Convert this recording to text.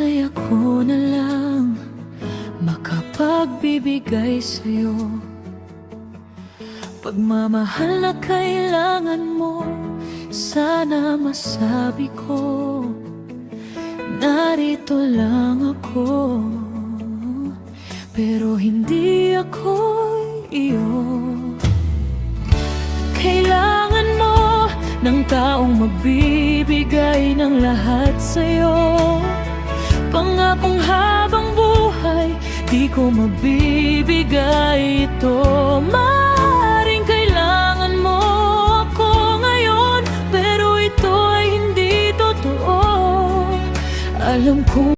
sana'y ako na lang makapagbibigay sa'yo. Pagmamahal na kailangan mo, sana masabi ko, narito lang ako. Pero hindi ako iyo. Kailangan mo ng taong magbibigay ng lahat sa'yo. Pangakong habang buhay, di ko mabibigay ito. Maaaring kailangan mo ako ngayon, pero ito ay hindi totoo. Alam ko